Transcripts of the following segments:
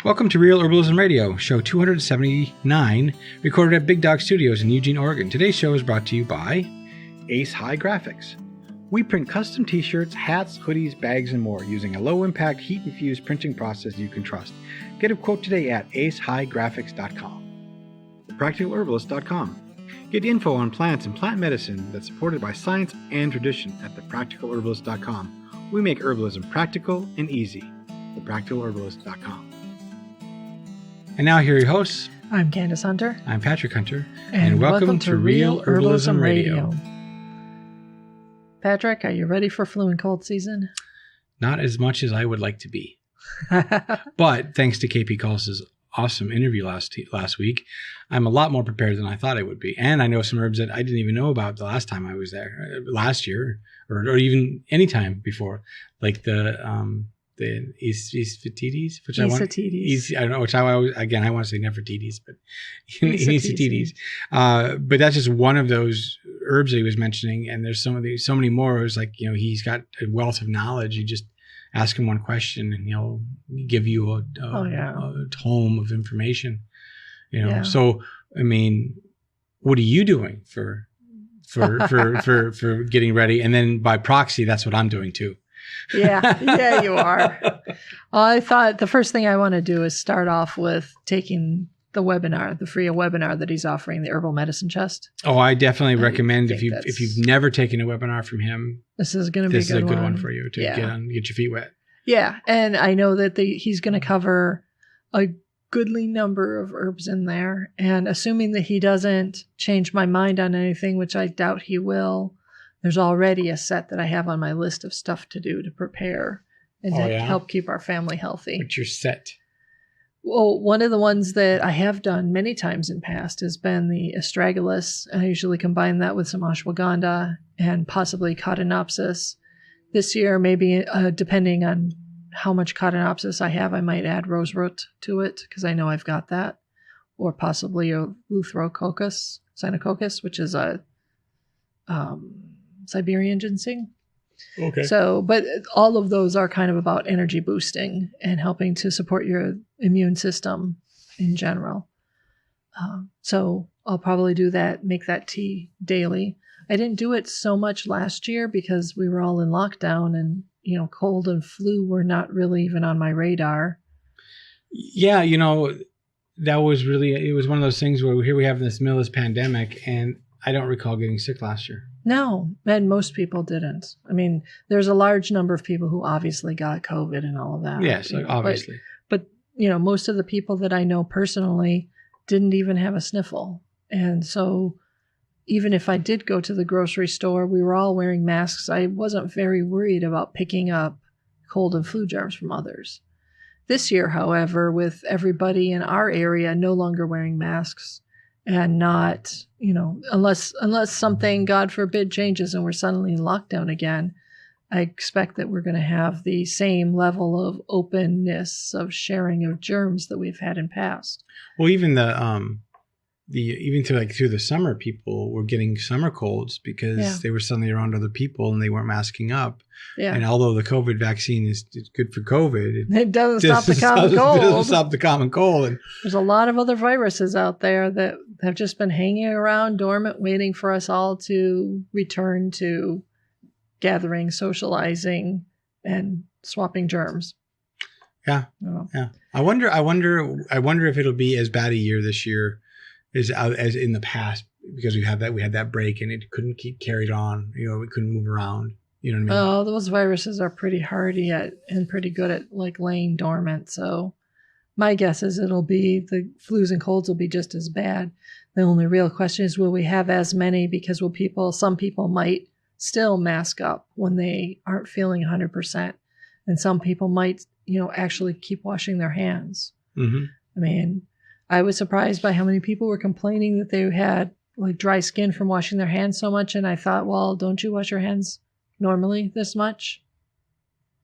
Welcome to Real Herbalism Radio, show 279, recorded at Big Dog Studios in Eugene, Oregon. Today's show is brought to you by Ace High Graphics. We print custom t-shirts, hats, hoodies, bags, and more using a low-impact, heat-infused printing process you can trust. Get a quote today at acehighgraphics.com. ThePracticalHerbalist.com. Get info on plants and plant medicine that's supported by science and tradition at ThePracticalHerbalist.com. We make herbalism practical and easy. ThePracticalHerbalist.com. And now here are your hosts. I'm Candace Hunter. I'm Patrick Hunter. And welcome to Real Herbalism Radio. Patrick, are you ready for flu and cold season? Not as much as I would like to be. But thanks to KP Khalsa's awesome interview last week, I'm a lot more prepared than I thought I would be. And I know some herbs that I didn't even know about the last time I was there, last year, or even any time before, like the Esophagitis, which I want. I don't know, which I always, again, I want to say Nefertiti's, but Esophagitis. But that's just one of those herbs that he was mentioning, and there's so many more. It was like, he's got a wealth of knowledge. You just ask him one question, and he'll give you a tome of information. So I mean, what are you doing for getting ready? And then by proxy, that's what I'm doing too. Yeah, you are. I thought the first thing I want to do is start off with taking the webinar, the free webinar that he's offering, the Herbal Medicine Chest. Oh, I definitely recommend if you've never taken a webinar from him, this is going to be a good one for you to get your feet wet. Yeah, and I know that he's going to cover a goodly number of herbs in there, and assuming that he doesn't change my mind on anything, which I doubt he will. There's already a set that I have on my list of stuff to do to prepare and to help keep our family healthy. What's your set? Well, one of the ones that I have done many times in past has been the astragalus. I usually combine that with some ashwagandha and possibly cotinopsis. This year, maybe depending on how much cotinopsis I have, I might add roseroot to it because I know I've got that. Or possibly a Cynococcus, which is a Siberian ginseng. Okay. So, but all of those are kind of about energy boosting and helping to support your immune system in general. So I'll probably do that, make that tea daily. I didn't do it so much last year because we were all in lockdown and, cold and flu were not really even on my radar. Yeah. That was it was one of those things where here we have this middle of this pandemic, and I don't recall getting sick last year. No, and most people didn't. I mean, there's a large number of people who obviously got COVID and all of that. Yes, obviously. But most of the people that I know personally didn't even have a sniffle. And so even if I did go to the grocery store, we were all wearing masks. I wasn't very worried about picking up cold and flu germs from others. This year, however, with everybody in our area no longer wearing masks, and not, unless something, God forbid, changes and we're suddenly in lockdown again, I expect that we're going to have the same level of openness of sharing of germs that we've had in past. Well, even through the summer, people were getting summer colds because they were suddenly around other people and they weren't masking up. Yeah. And although the COVID vaccine is good for COVID, it doesn't stop the common cold. It doesn't stop the common cold. And there's a lot of other viruses out there that have just been hanging around dormant, waiting for us all to return to gathering, socializing, and swapping germs. Yeah. Yeah. I wonder if it'll be as bad a year this year as in the past, because we had that break and it couldn't keep carried on. We couldn't move around. You know what I mean? Oh, those viruses are pretty hardy and pretty good at like laying dormant. So my guess is it'll be the flus and colds will be just as bad. The only real question is, will we have as many? Because some people might still mask up when they aren't feeling 100%. And some people might, actually keep washing their hands. Mm-hmm. I mean, I was surprised by how many people were complaining that they had like dry skin from washing their hands so much. And I thought, well, don't you wash your hands normally this much?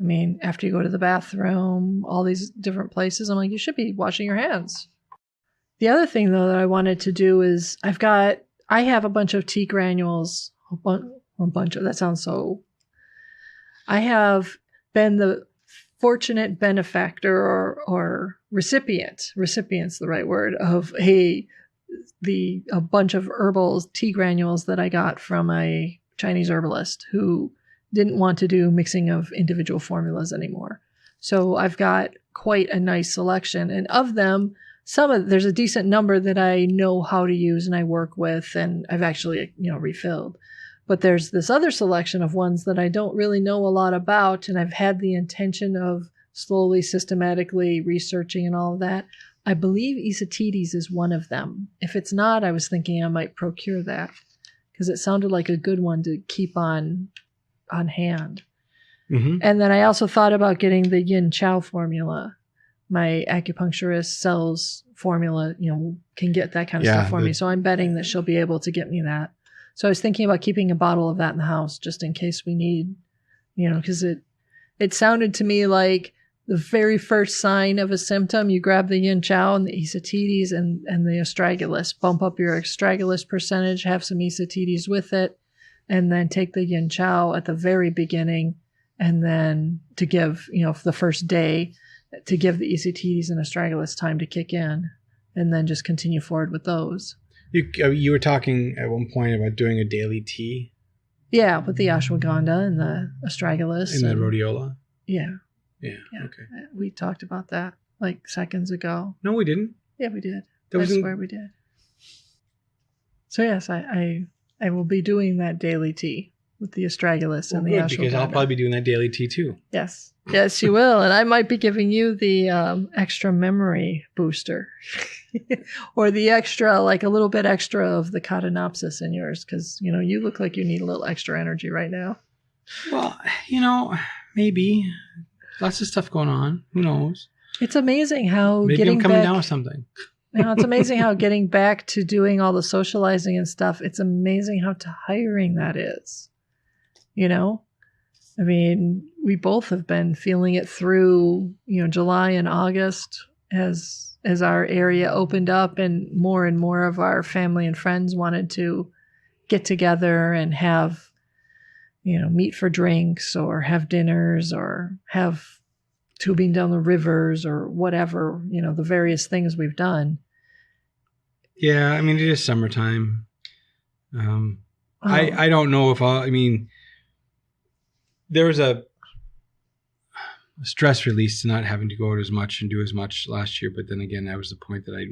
I mean, after you go to the bathroom, all these different places, I'm like, you should be washing your hands. The other thing, though, that I wanted to do is I have a bunch of tea granules, that sounds so. I have been the fortunate benefactor or recipient's the right word, of a bunch of herbal tea granules that I got from a Chinese herbalist who didn't want to do mixing of individual formulas anymore. So I've got quite a nice selection, and of them, there's a decent number that I know how to use and I work with, and I've actually, refilled. But there's this other selection of ones that I don't really know a lot about, and I've had the intention of slowly, systematically researching and all of that. I believe Isatides is one of them. If it's not, I was thinking I might procure that because it sounded like a good one to keep on hand. Mm-hmm. And then I also thought about getting the Yin Chow formula. My acupuncturist sells formula, can get that kind of stuff for me. So I'm betting that she'll be able to get me that. So I was thinking about keeping a bottle of that in the house just in case we need, because it sounded to me like the very first sign of a symptom, you grab the Yin Chow and the Isatides and the astragalus. Bump up your astragalus percentage, have some Isatides with it, and then take the Yin Chow at the very beginning, and then to give, the first day, to give the Isatides and astragalus time to kick in, and then just continue forward with those. You were talking at one point about doing a daily tea? Yeah, with the ashwagandha and the astragalus. And the rhodiola? Yeah. Yeah, okay. We talked about that like seconds ago. No, we didn't. Yeah, we did. I swear we did. So yes, I will be doing that daily tea with the astragalus and the ashwagandha. Because I'll probably be doing that daily tea too. Yes. Yes, you will. And I might be giving you the extra memory booster or the extra, like a little bit extra of the Catanopsis in yours because, you look like you need a little extra energy right now. Well, maybe. Lots of stuff going on. Who knows? It's amazing how maybe I'm coming down with something. It's amazing how getting back to doing all the socializing and stuff, it's amazing how tiring that is. I mean, we both have been feeling it through, July and August as our area opened up and more of our family and friends wanted to get together and have, meet for drinks or have dinners or have tubing down the rivers or whatever, the various things we've done. Yeah, I mean, it is summertime. I don't know if there was a stress release to not having to go out as much and do as much last year. But then again, that was the point that I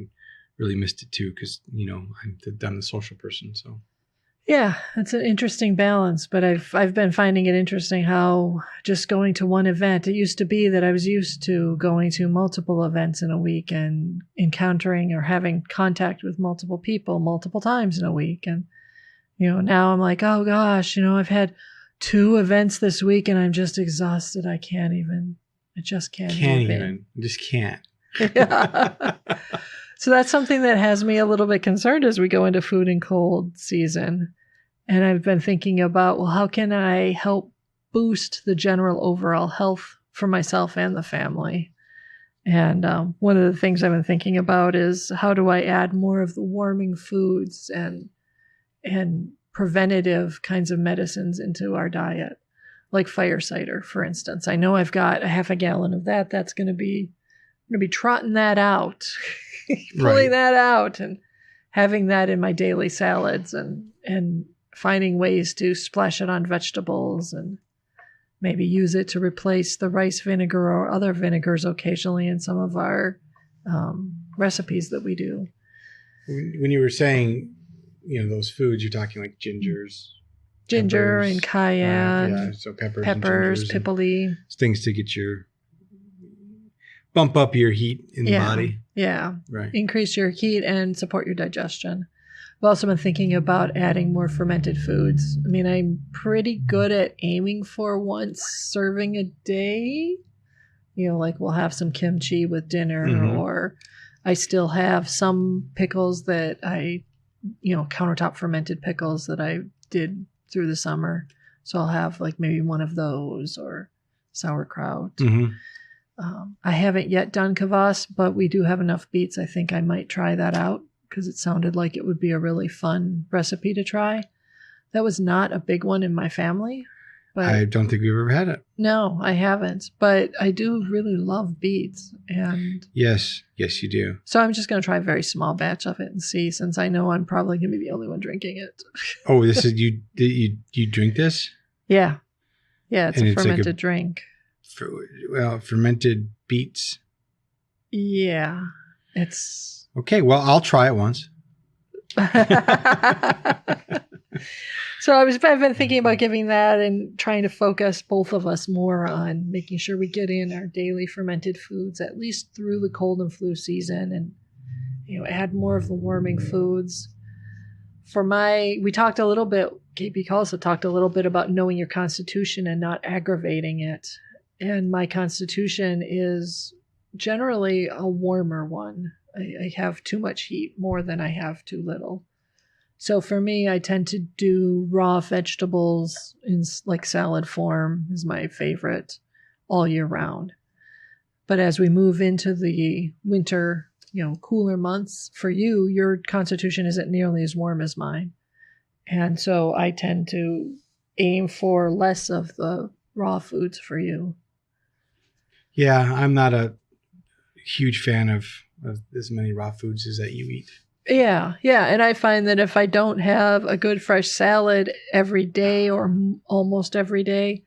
really missed it too because, I'm the social person, so. Yeah, it's an interesting balance, but I've been finding it interesting how just going to one event, it used to be that I was used to going to multiple events in a week and encountering or having contact with multiple people multiple times in a week. And, now I'm like, oh gosh, I've had 2 events this week and I'm just exhausted. I just can't even. I just can't. Yeah. So that's something that has me a little bit concerned as we go into food and cold season. And I've been thinking about, well, how can I help boost the general overall health for myself and the family? And one of the things I've been thinking about is how do I add more of the warming foods and preventative kinds of medicines into our diet, like fire cider, for instance. I know I've got a half a gallon of that. I'm going to be trotting that out. Pulling that out and having that in my daily salads and finding ways to splash it on vegetables and maybe use it to replace the rice vinegar or other vinegars occasionally in some of our recipes that we do. When you were saying, those foods, you're talking like ginger peppers, and cayenne. So peppers, pipoli. Things to get bump up your heat in the body. Yeah. Right. Increase your heat and support your digestion. I've also been thinking about adding more fermented foods. I mean, I'm pretty good at aiming for once serving a day. Like we'll have some kimchi with dinner or I still have some pickles that I, countertop fermented pickles that I did through the summer. So I'll have like maybe one of those or sauerkraut. Mm-hmm. I haven't yet done kvass, but we do have enough beets. I think I might try that out because it sounded like it would be a really fun recipe to try. That was not a big one in my family. But I don't think we've ever had it. no, I haven't. But I do really love beets. And Yes, you do. so I'm just going to try a very small batch of it and see, since I know I'm probably going to be the only one drinking it. Oh, this is you drink this? Yeah. Yeah, it's And a it's like fermented drink. Fermented beets. Yeah. It's Okay, well, I'll try it once. So I've been thinking about giving that and trying to focus both of us more on making sure we get in our daily fermented foods at least through the cold and flu season, and add more of the warming foods. We talked a little bit, KP Khalsa talked a little bit about knowing your constitution and not aggravating it. And my constitution is generally a warmer one. I have too much heat more than I have too little. So for me, I tend to do raw vegetables in like salad form is my favorite all year round. But as we move into the winter, cooler months, for you, your constitution isn't nearly as warm as mine. And so I tend to aim for less of the raw foods for you. Yeah, I'm not a huge fan of as many raw foods as that you eat. Yeah. And I find that if I don't have a good fresh salad every day or almost every day,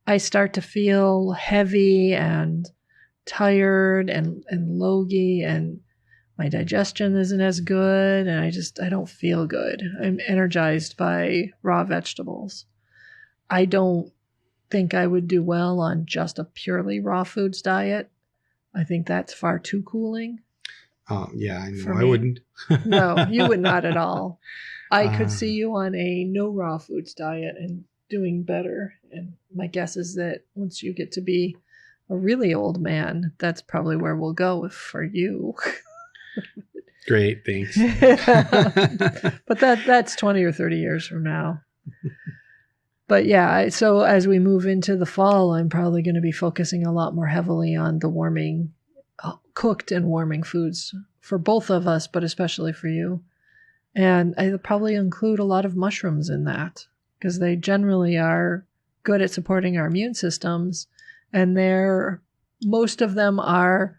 I start to feel heavy and tired and logy, and my digestion isn't as good, and I don't feel good. I'm energized by raw vegetables. I don't think I would do well on just a purely raw foods diet. I think that's far too cooling. Yeah, I know. I wouldn't. No, you would not at all. I could see you on a no raw foods diet and doing better. And my guess is that once you get to be a really old man, that's probably where we'll go for you. Great, thanks. But that's 20 or 30 years from now. But yeah, so as we move into the fall, I'm probably going to be focusing a lot more heavily on the warming, cooked and warming foods for both of us, but especially for you. And I'll probably include a lot of mushrooms in that because they generally are good at supporting our immune systems. And most of them are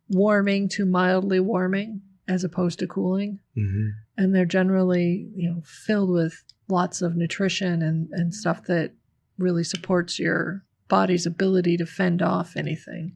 warming to mildly warming as opposed to cooling. Mm-hmm. And they're generally, filled with lots of nutrition and stuff that really supports your body's ability to fend off anything.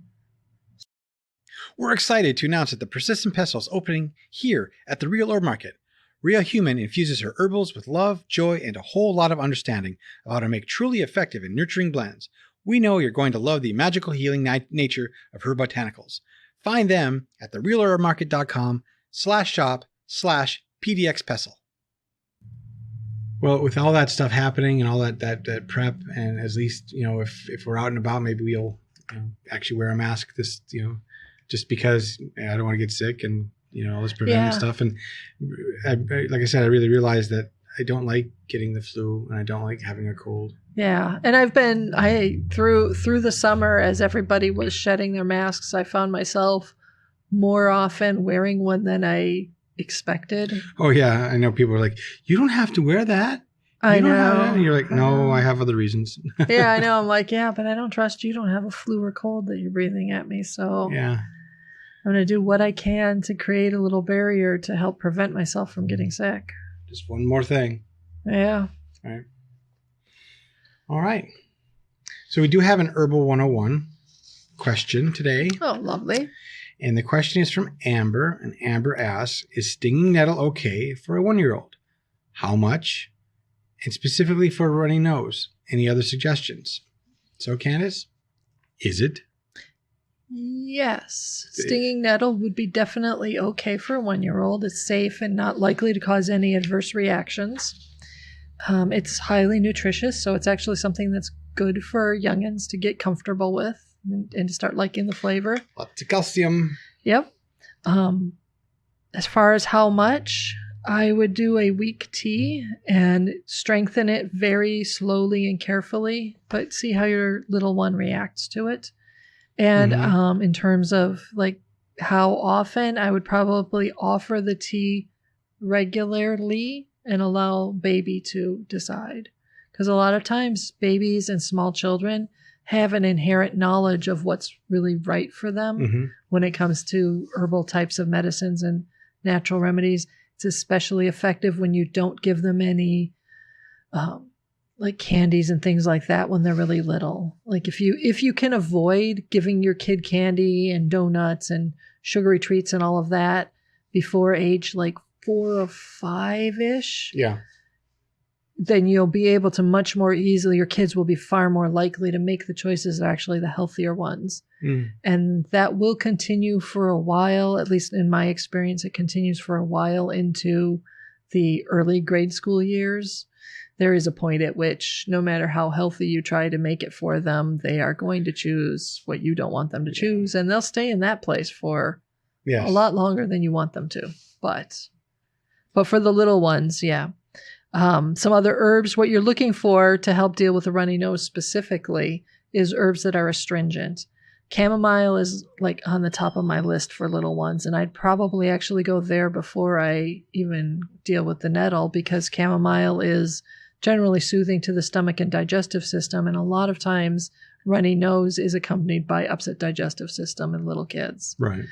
We're excited to announce that the Persistent Pestle is opening here at the Real Herb Market. Real Human infuses her herbals with love, joy, and a whole lot of understanding of how to make truly effective and nurturing blends. We know you're going to love the magical healing nature of her botanicals. Find them at therealherbmarket.com/shop/PDXPestle. Well, with all that stuff happening and all that prep, and at least, if we're out and about, maybe we'll actually wear a mask this, just because I don't want to get sick and, all this preventive stuff. And like I said, I really realized that I don't like getting the flu and I don't like having a cold. Yeah. And through the summer, as everybody was shedding their masks, I found myself more often wearing one than I expected. Oh yeah, I know people are like, you don't have to wear that. I know. And you're like, no, I have other reasons. Yeah, I know. I'm like, yeah, but I don't trust you. Don't have a flu or cold that you're breathing at me. So yeah, I'm going to do what I can to create a little barrier to help prevent myself from getting sick. Just one more thing. Yeah. All right. So we do have an Herbal 101 question today. Oh, lovely. And the question is from Amber. And Amber asks, is stinging nettle okay for a 1-year-old? How much? And specifically for a runny nose. Any other suggestions? So, Candace, is it? Yes. Stinging nettle would be definitely okay for a 1-year-old. It's safe and not likely to cause any adverse reactions. It's highly nutritious, so it's actually something that's good for youngins to get comfortable with and to start liking the flavor. Lots of calcium. Yep. As far as how much, I would do a weak tea and strengthen it very slowly and carefully, but see how your little one reacts to it. And in terms of like how often, I would probably offer the tea regularly and allow baby to decide. Because a lot of times babies and small children have an inherent knowledge of what's really right for them when it comes to herbal types of medicines and natural remedies. It's especially effective when you don't give them any like candies and things like that when they're really little. Like if you can avoid giving your kid candy and donuts and sugary treats and all of that before age like 4 or 5-ish, then you'll be able to much more easily, your kids will be far more likely to make the choices that are actually the healthier ones. And that will continue for a while, at least in my experience, it continues for a while into the early grade school years. There is a point at which no matter how healthy you try to make it for them, they are going to choose what you don't want them to choose. And they'll stay in that place for a lot longer than you want them to. But for the little ones, some other herbs, what you're looking for to help deal with a runny nose specifically is herbs that are astringent. Chamomile is like on the top of my list for little ones, and I'd probably actually go there before I even deal with the nettle, because chamomile is generally soothing to the stomach and digestive system, and a lot of times runny nose is accompanied by upset digestive system in little kids. Right.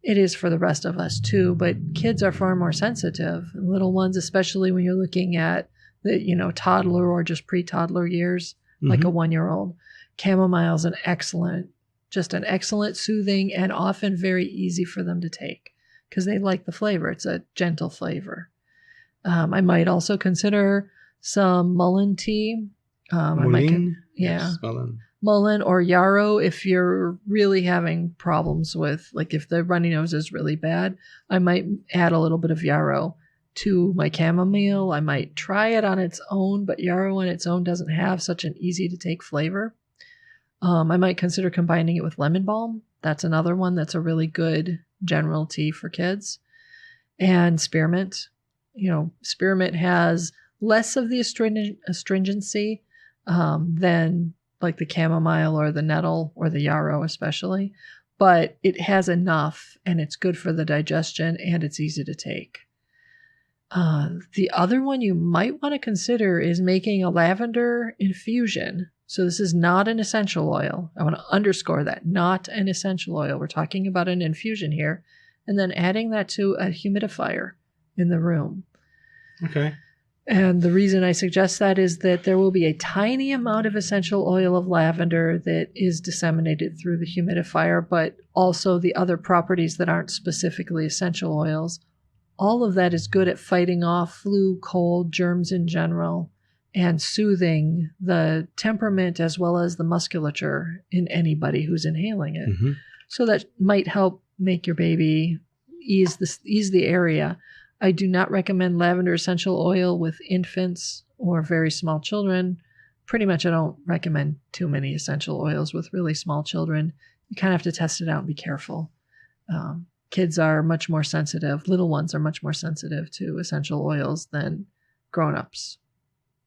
It is for the rest of us too, but kids are far more sensitive. Little ones, especially when you're looking at the, toddler or just pre-toddler years, like a 1-year-old. Chamomile is an excellent soothing and often very easy for them to take because they like the flavor. It's a gentle flavor. I might also consider some Mullen tea. Mullen? Yes, Mullen. Mullen or yarrow if you're really having problems with, like if the runny nose is really bad, I might add a little bit of yarrow to my chamomile. I might try it on its own, but yarrow on its own doesn't have such an easy to take flavor. I might consider combining it with lemon balm. That's another one that's a really good general tea for kids. And spearmint. Spearmint has less of the astringency than like the chamomile or the nettle or the yarrow especially, but it has enough and it's good for the digestion and it's easy to take. The other one you might want to consider is making a lavender infusion. So this is not an essential oil. I want to underscore that, not an essential oil. We're talking about an infusion here, and then adding that to a humidifier in the room. Okay. And the reason I suggest that is that there will be a tiny amount of essential oil of lavender that is disseminated through the humidifier, but also the other properties that aren't specifically essential oils. All of that is good at fighting off flu, cold, germs in general, and soothing the temperament as well as the musculature in anybody who's inhaling it. So that might help make your baby ease the area. I do not recommend lavender essential oil with infants or very small children. Pretty much I don't recommend too many essential oils with really small children. You kind of have to test it out and be careful. Kids are much more sensitive. Little ones are much more sensitive to essential oils than grown-ups.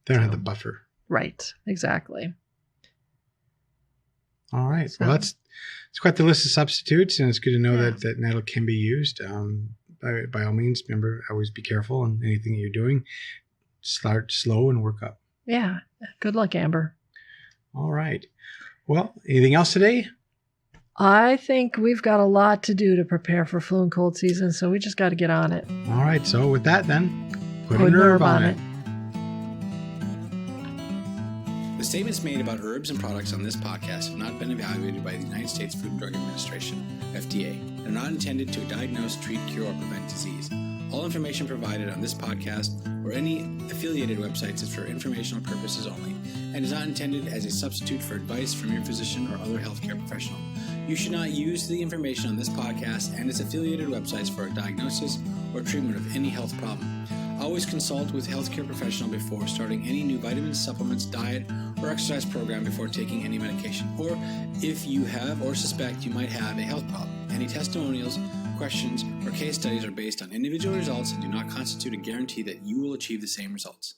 They don't have the buffer. Right, exactly. All right. So, well, it's quite the list of substitutes, and it's good to know that nettle can be used. By all means, remember, always be careful in anything that you're doing. Start slow and work up. Yeah. Good luck, Amber. All right. Well, anything else today? I think we've got a lot to do to prepare for flu and cold season, so we just got to get on it. All right. So with that, then, put an herb on it. The statements made about herbs and products on this podcast have not been evaluated by the United States Food and Drug Administration, FDA, and are not intended to diagnose, treat, cure, or prevent disease. All information provided on this podcast or any affiliated websites is for informational purposes only and is not intended as a substitute for advice from your physician or other healthcare professional. You should not use the information on this podcast and its affiliated websites for a diagnosis or treatment of any health problem. Always consult with a healthcare professional before starting any new vitamins, supplements, diet, or exercise program before taking any medication, or if you have or suspect you might have a health problem. Any testimonials, questions, or case studies are based on individual results and do not constitute a guarantee that you will achieve the same results.